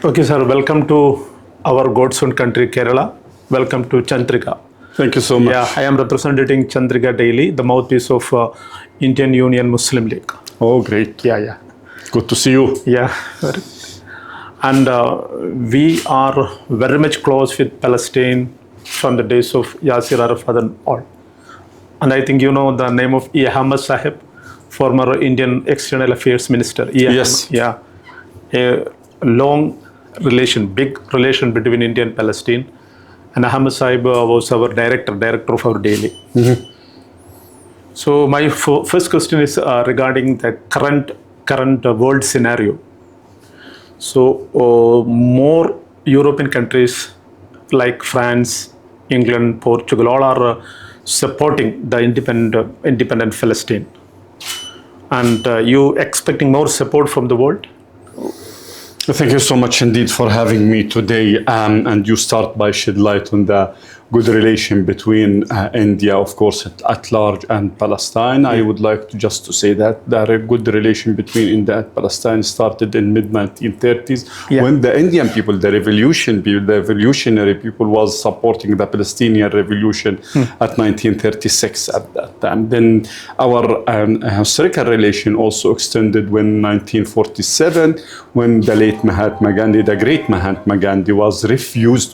Okay, sir. Welcome to our God's own country, Kerala. Welcome to Chandrika. Thank you so much. Yeah, I am representing Chandrika Daily, the mouthpiece of Indian Union Muslim League. Oh, great. Yeah. Good to see you. Yeah. And we are very much close with Palestine from the days of Yasser Arafat and all. And I think you know the name of E. Ahmad Sahib, former Indian External Affairs Minister. Yes. Yeah. A long relation, big relation between India and Palestine. And Ahmad Sahib was our director of our daily. Mm-hmm. So my first question is regarding the current world scenario. So more European countries like France, England, Portugal, all are supporting the independent Palestine. And you expecting more support from the world? Thank you so much indeed for having me today. And you start by shed light on the good relation between India, of course, at large, and Palestine. I would like to say that the good relation between India and Palestine started in mid-1930s when the Indian people, the revolutionary people, was supporting the Palestinian revolution at 1936 at that time. Then our historical relation also extended when 1947, when the late Mahatma Gandhi, the great Mahatma Gandhi, was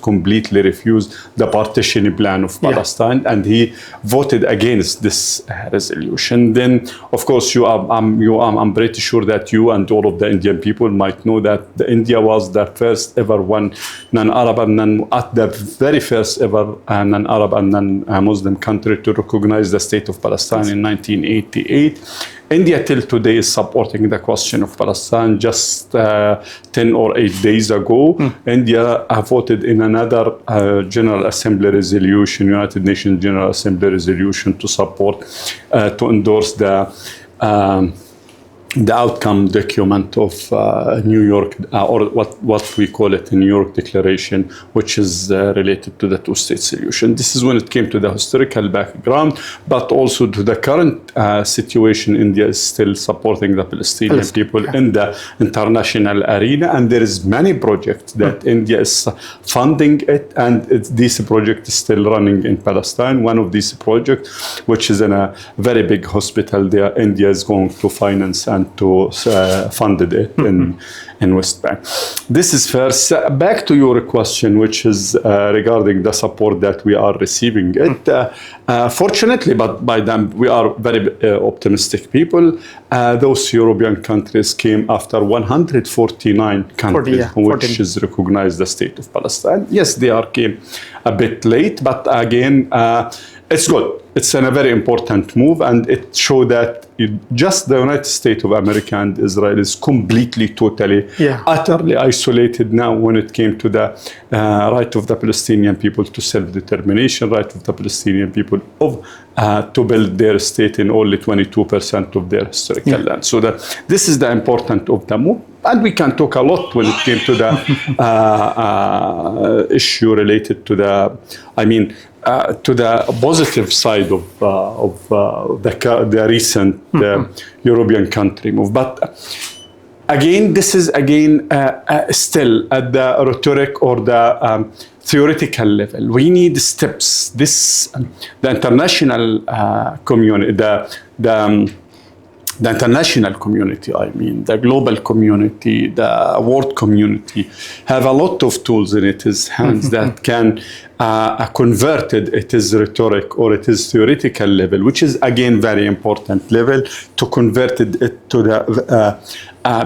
completely refused the partition plan of Palestine, and he voted against this resolution. Then, of course, I'm pretty sure that you and all of the Indian people might know that India was the first ever non-Arab and at the very first ever non-Arab and non-Muslim country to recognize the state of Palestine in 1988. India till today is supporting the question of Palestine. Just 10 or 8 days ago, India voted in another General Assembly resolution, United Nations General Assembly resolution, to support, to endorse the outcome document of New York, or what we call it, the New York Declaration, which is related to the two-state solution. This is when it came to the historical background, but also to the current situation. India is still supporting the Palestinian people in the international arena, and there is many projects that India is funding it, and this project is still running in Palestine. One of these projects, which is in a very big hospital there, India is going to finance and to funded it in West Bank. This is first. Back to your question, which is regarding the support that we are receiving. Fortunately, but by them, we are very optimistic people. Those European countries came after 149 countries, which is recognized the state of Palestine. Yes, they came a bit late, but again, it's good. It's a very important move, and it showed that just the United States of America and Israel is completely, totally, utterly isolated now when it came to the right of the Palestinian people to self-determination, right of the Palestinian people to build their state in only 22% of their historical land. So this is the importance of the move. And we can talk a lot when it came to the issue related to to the positive side of the recent European country move. But again, this is still at the rhetoric or the theoretical level. We need steps. The international community, the international community, the global community, the world community, have a lot of tools in its hands that can convert it is rhetoric or it is theoretical level, which is again very important level, to convert it to the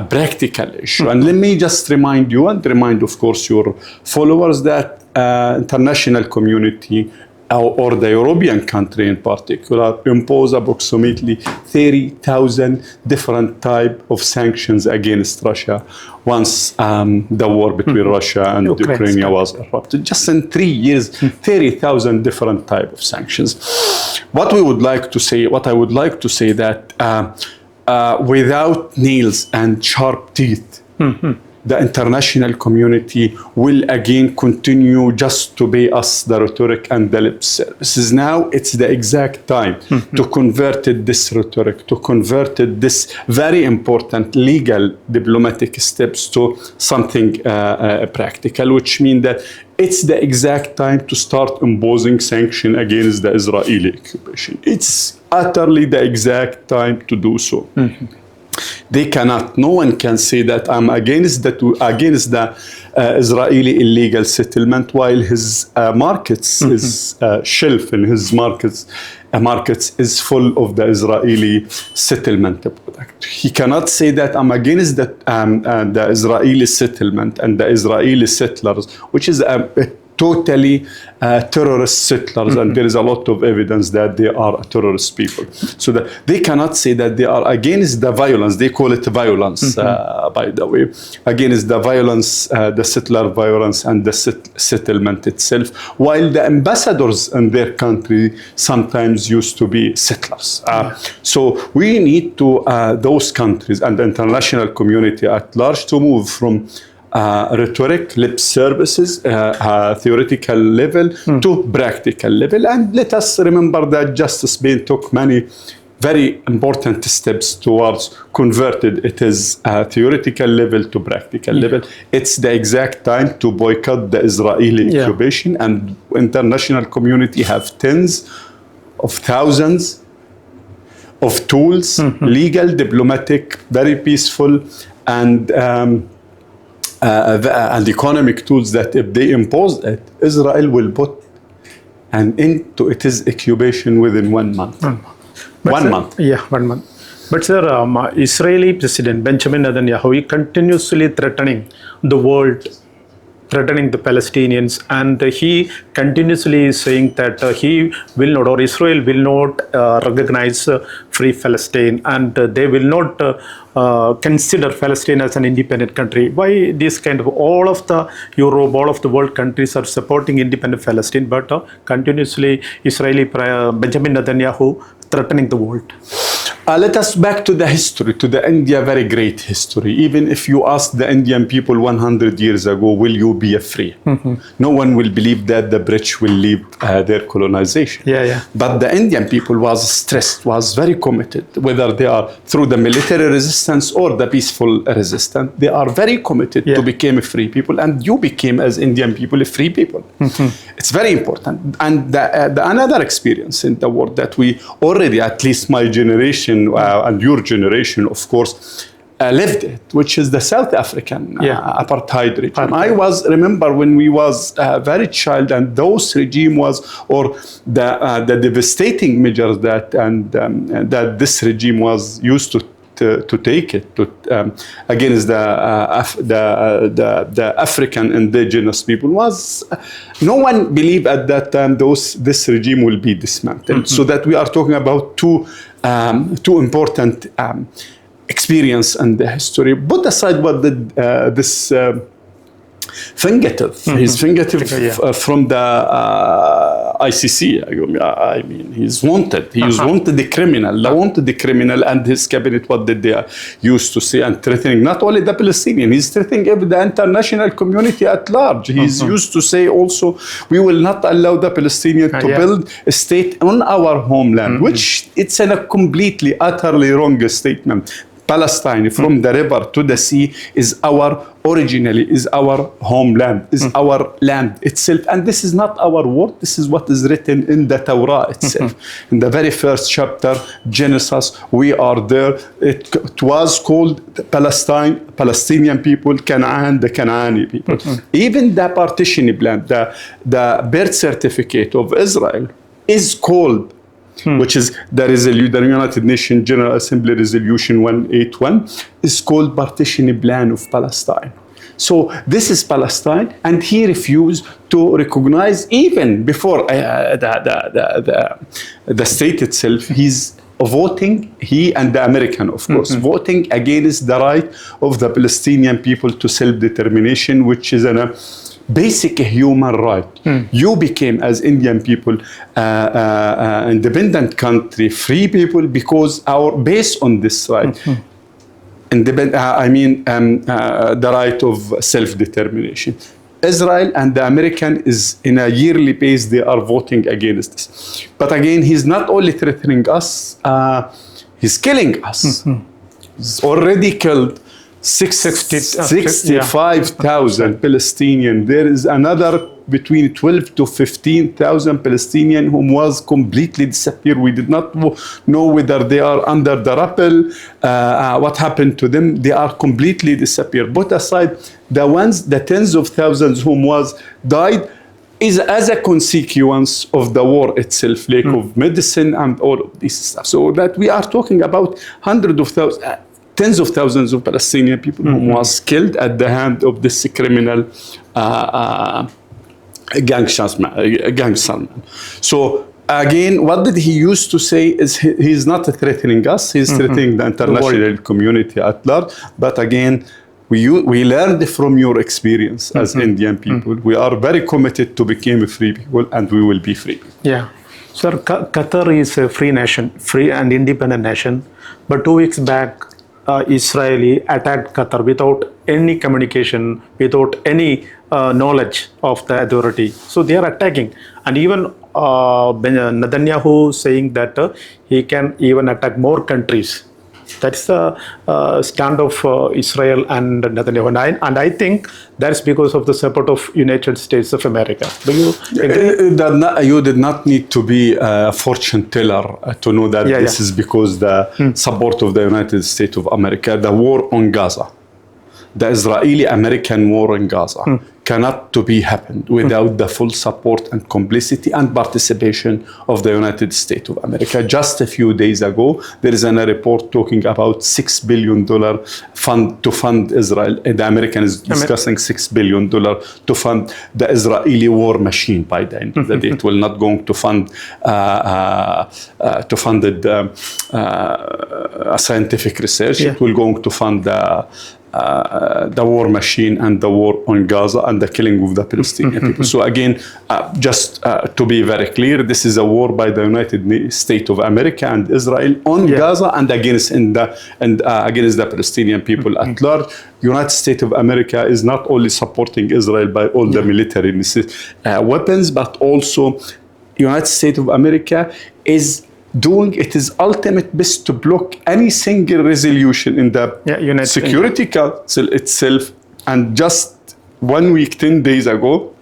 practical issue. And let me just remind you, and remind, of course, your followers, that international community or the European country in particular impose approximately 30,000 different type of sanctions against Russia once the war between Russia and Ukraine was erupted. Just in 3 years, 30,000 different type of sanctions. What I would like to say that without nails and sharp teeth, the international community will again continue just to pay us the rhetoric and the lip services. Now it's the exact time to convert this rhetoric, to convert this very important legal diplomatic steps to something practical, which means that it's the exact time to start imposing sanctions against the Israeli occupation. It's utterly the exact time to do so. They cannot, no one can say that I'm against the Israeli illegal settlement while his markets, his shelf in his markets is full of the Israeli settlement product. He cannot say that I'm against the Israeli settlement and the Israeli settlers, which is a totally terrorist settlers, and there is a lot of evidence that they are terrorist people. So that they cannot say that they are against the violence. They call it violence, by the way, against the violence, the settler violence and the settlement itself, while the ambassadors in their country sometimes used to be settlers. So we need to, those countries and the international community at large, to move from rhetoric, lip services, theoretical level to practical level. And let us remember that Justice Spain took many very important steps towards converted it is theoretical level to practical level. It's the exact time to boycott the Israeli occupation, and international community have tens of thousands of tools, legal, diplomatic, very peaceful, and economic tools that if they impose it, Israel will put an end to its occupation within 1 month. 1 month. Yeah, 1 month. But sir, Israeli President Benjamin Netanyahu, he continuously threatening the world, threatening the Palestinians, and he continuously is saying that he will not, or Israel will not recognize free Palestine, and they will not consider Palestine as an independent country. Why this kind of, all of the Europe, all of the world countries are supporting independent Palestine, but continuously Israeli Benjamin Netanyahu threatening the world? Let us back to the history, to the India very great history. Even if you ask the Indian people 100 years ago, will you be free? No one will believe that the British will leave their colonization. But the Indian people was stressed, was very committed, whether they are through the military resistance or the peaceful resistance. They are very committed to become a free people, and you became as Indian people a free people. It's very important. And the another experience in the world that we already, at least my generation, and your generation, of course, lived it, which is the South African apartheid regime. I remember when we was a very child, and those regime was, or the devastating measures that that this regime was used to take it against the African indigenous people, was no one believed at that time this regime will be dismantled. So that we are talking about two important experience in the history. Put aside what this fingertip, his fingertip from the ICC. I mean, he's wanted. He is wanted the criminal. They wanted the criminal, and his cabinet. What did they used to say and threatening not only the Palestinian, he's threatening the international community at large. He's used to say also, we will not allow the Palestinian to build a state on our homeland, which it's a completely, utterly wrong statement. Palestine, from the river to the sea, is our homeland, is our land itself. And this is not our word, this is what is written in the Torah itself. In the very first chapter, Genesis, we are there. It was called Palestinian people, Canaan, the Canaani people. Even the partition plan, the birth certificate of Israel is called, which is the United Nations General Assembly Resolution 181, is called Partition Plan of Palestine. So this is Palestine, and he refused to recognize, even before the state itself. He's voting, he and the American, of course, voting against the right of the Palestinian people to self-determination, which is a basic human right. You became, as Indian people, independent country, free people, because based on this right, the right of self-determination. Israel and the American is in a yearly pace, they are voting against this. But again, he's not only threatening us, he's killing us. He's already killed 65,000 Palestinians. There is another between 12 to 15,000 Palestinians who was completely disappeared. We did not know whether they are under the rubble, what happened to them. They are completely disappeared. Put aside the tens of thousands whom was died is as a consequence of the war itself, lack of medicine and all of this stuff. So that we are talking about hundreds of thousands, tens of thousands of Palestinian people who was killed at the hand of this criminal gangster. So again, what did he used to say is he's not threatening us, he's threatening the international community at large. But again, we learned from your experience as Indian people. We are very committed to become free people, and we will be free. Yeah. Sir, Qatar is a free nation, free and independent nation. But 2 weeks back, Israeli attacked Qatar without any communication, without any knowledge of the authority. So they are attacking. And even Netanyahu saying that he can even attack more countries. That's the stand of Israel and Netanyahu. And I think that's because of the support of United States of America. Do you agree? You did not need to be a fortune teller to know that this is because the support of the United States of America. The war on Gaza, the Israeli-American war in Gaza cannot to be happened without the full support and complicity and participation of the United States of America. Just a few days ago, there is a report talking about $6 billion fund to fund Israel. The American is discussing $6 billion to fund the Israeli war machine by the end of the day. It will not going to fund scientific research. It will going to fund the war machine and the war on Gaza and the killing of the Palestinian people. So again, just to be very clear, this is a war by the United States of America and Israel on Gaza and against the Palestinian people at large. United States of America is not only supporting Israel by all the military weapons, but also United States of America is doing its ultimate best to block any single resolution in the Security Council itself. And just 1 week, 10 days ago,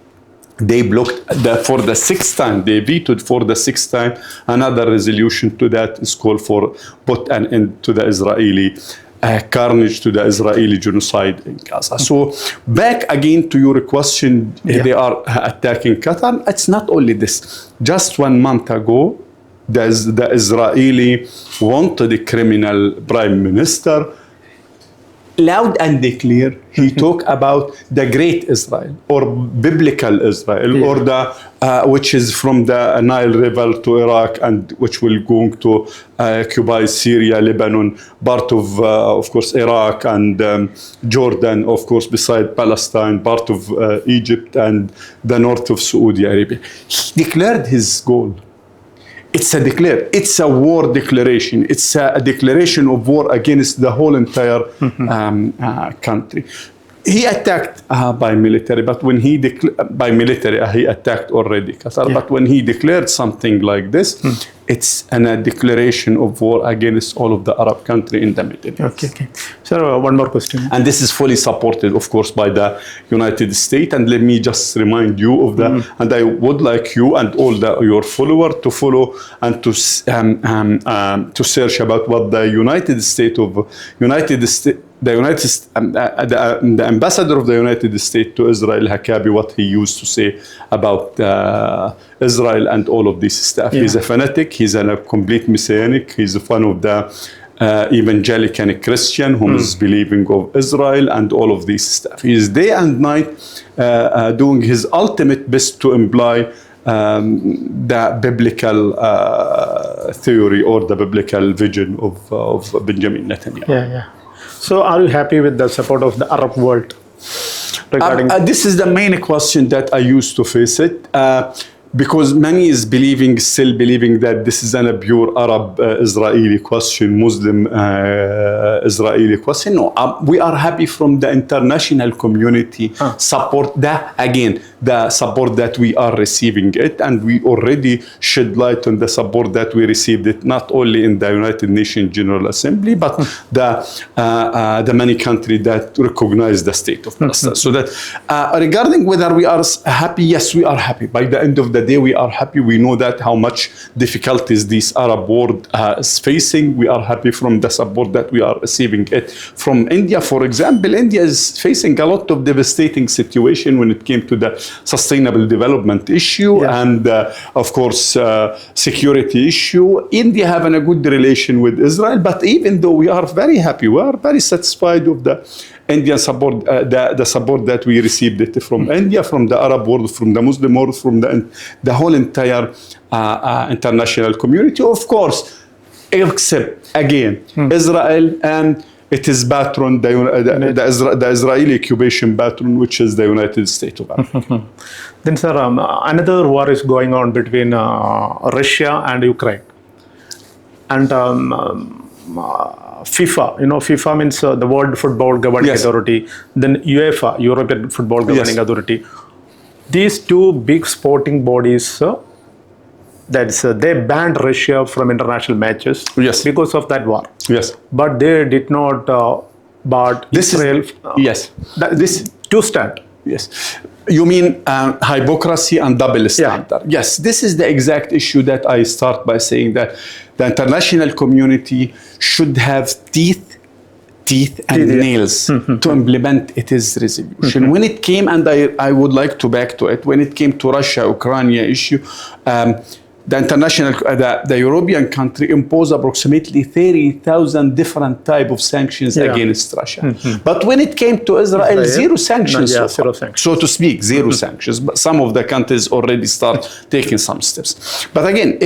they blocked for the sixth time, they vetoed for the sixth time another resolution to that is called for put an end to the Israeli carnage, to the Israeli genocide in Gaza. So back again to your question, they are attacking Qatar. It's not only this. Just 1 month ago, the Israeli wanted criminal prime minister, loud and clear, he talked about the great Israel or biblical Israel or the which is from the Nile River to Iraq and which will go to occupy Syria, Lebanon, part of course Iraq and Jordan, of course beside Palestine, part of Egypt and the north of Saudi Arabia. He declared his goal. It's a war declaration. It's a declaration of war against the whole entire country. He attacked by military, but when he he attacked already Qatar. But when he declared something like this, it's a declaration of war against all of the Arab country in the Middle East. Okay. Sir, one more question. And this is fully supported, of course, by the United States. And let me just remind you of that. And I would like you and all your followers to follow and to search about what the the ambassador of the United States to Israel, Hakabi, what he used to say about Israel and all of this stuff. He's a fanatic. He's a complete messianic. He's one of the evangelical Christian who is believing of Israel and all of this stuff. He is day and night doing his ultimate best to imply the biblical theory or the biblical vision of Benjamin Netanyahu. So are you happy with the support of the Arab world regarding this is the main question that I used to face it. because many is still believing that this is a pure Arab Israeli question, Muslim Israeli question. No, we are happy from the international community support that, again, the support that we are receiving it, and we already shed light on the support that we received it, not only in the United Nations General Assembly, but the many countries that recognize the state of Palestine. So that regarding whether we are happy, yes, we are happy. By the end of the day, we are happy. We know that how much difficulties this Arab world is facing. We are happy from the support that we are receiving it from India. For example, India is facing a lot of devastating situation when it came to the sustainable development issue and, of course, security issue. India having a good relation with Israel, but even though we are very happy, we are very satisfied with the Indian support, the support that we received it from India, from the Arab world, from the Muslim world, from the whole entire international community, of course, except, again, Israel and it is patron, the Israeli occupation patron, which is the United States of America. Then, sir, another war is going on between Russia and Ukraine. And FIFA, FIFA means the World Football Governing Authority, then UEFA, European Football Governing Authority. These two big sporting bodies, they banned Russia from international matches because of that war. Yes. But they did not bar Israel. This two stand. Yes. You mean hypocrisy and double standard? Yes. This is the exact issue that I start by saying that the international community should have teeth and nails to implement its resolution. When it came, and I would like to back to it, when it came to Russia-Ukraine issue, the international, the European country imposed approximately 30,000 different type of sanctions against Russia. But when it came to Israel, zero sanctions. So to speak, zero sanctions. But some of the countries already start taking some steps. But again,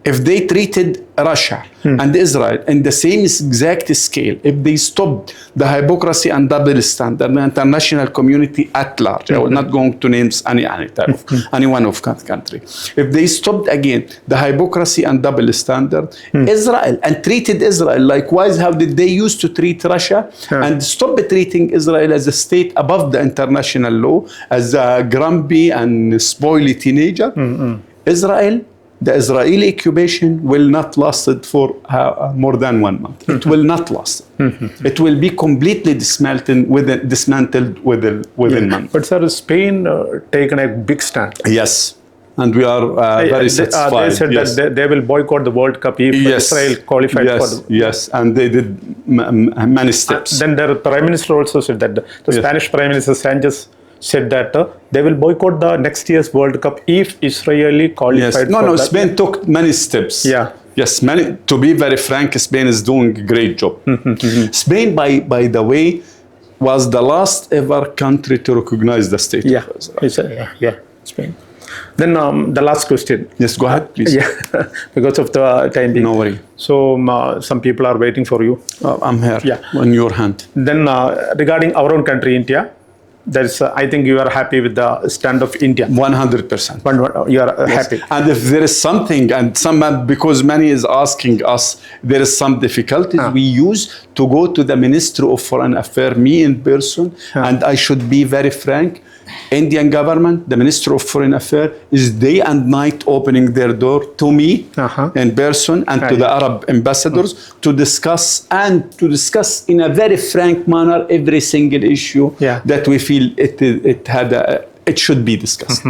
if they treated Russia and Israel in the same exact scale, if they stopped the hypocrisy and double standard, the international community at large, I will not going to name any one of country. If they stopped again the hypocrisy and double standard, Israel, and treated Israel likewise, how did they used to treat Russia, and stop treating Israel as a state above the international law, as a grumpy and spoily teenager, Israel, the Israeli occupation will not last for more than 1 month. It will not last. It will be completely dismantled within month. But sir, Spain taken a big stand. Yes. And we are very satisfied. They said that they will boycott the World Cup if Israel qualified for the... Yes, and they did many steps. Then their Prime Minister also said that the Spanish Prime Minister Sanchez said that they will boycott the next year's World Cup if Israeli qualified. No, Spain took many steps. Yes, to be very frank, Spain is doing a great job. Spain, by the way, was the last ever country to recognize the state of Israel. Spain. Then the last question. Yes, go ahead, please. Because of the time being. No worry. So some people are waiting for you. I'm here, on your hand. Then regarding our own country, India, there's, I think you are happy with the stand of India. 100%. You are happy. And if there is something, and because many is asking us, there is some difficulties, we use to go to the Ministry of Foreign Affairs, me in person, and I should be very frank, Indian government, the Minister of Foreign Affairs is day and night opening their door to me in person and to the Arab ambassadors to discuss in a very frank manner every single issue that we feel it should be discussed.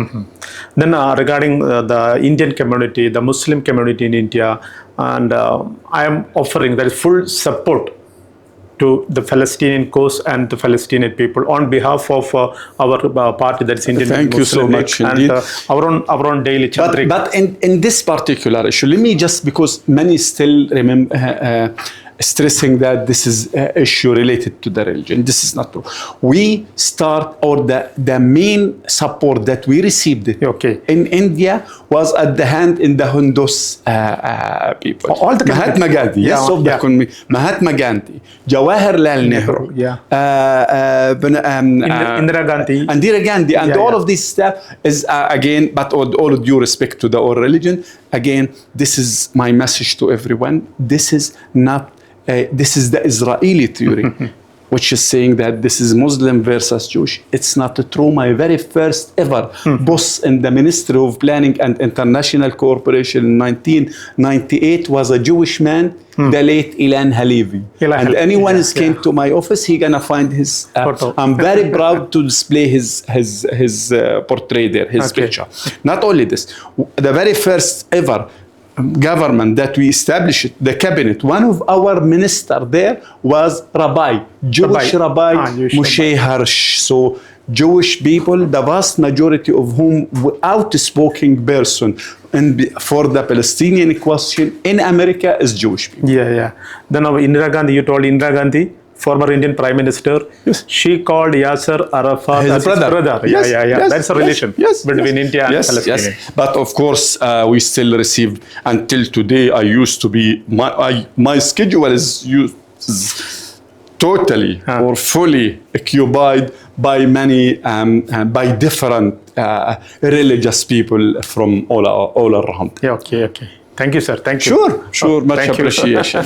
Then regarding the Indian community, the Muslim community in India, and I am offering that full support to the Palestinian cause and the Palestinian people on behalf of our party, that is Indian Thank Muslim you so much, and our own daily Chandrika. But in this particular issue, let me just, because many still remember, stressing that this is an issue related to the religion. This is not true. We start, or the main support that we received Okay. in India was at the hand in the Hindus people. All the Mahatma Gandhi, yes, Yeah, of the yeah. economy. Mahatma Gandhi, Jawaharlal Nehru, Indira Gandhi. Indira Gandhi, and Yeah, all yeah. of this stuff is again, but all due respect to the all religion, again, this is my message to everyone. This is not, this is the Israeli theory, which is saying that this is Muslim versus Jewish. It's not true. My very first ever boss in the Ministry of Planning and International Cooperation in 1998 was a Jewish man, the late Ilan Halevi. Ilan And Halevi, anyone yeah, who came yeah. to my office, he gonna find his Photo. I'm very proud to display his portrait there, his Okay. picture. Not only this, the very first ever government that we established, the cabinet, one of our minister there was Jewish Rabbi Jewish Moshe Harsh. So Jewish people, the vast majority of whom outspoken person for the Palestinian question in America is Jewish people. Yeah. Then Indira Gandhi, you told Indira Gandhi, former Indian Prime Minister, Yes. she called Yasser Arafat His as brother. his brother. Yes, Yeah. yes, That's a relation between India and Palestine. Yes. But of course, we still receive, until today, I used to be, my schedule is totally or fully occupied by many, by different religious people from all around. Yeah, okay. Thank you, sir. Thank you. Sure, much Thank you. appreciation.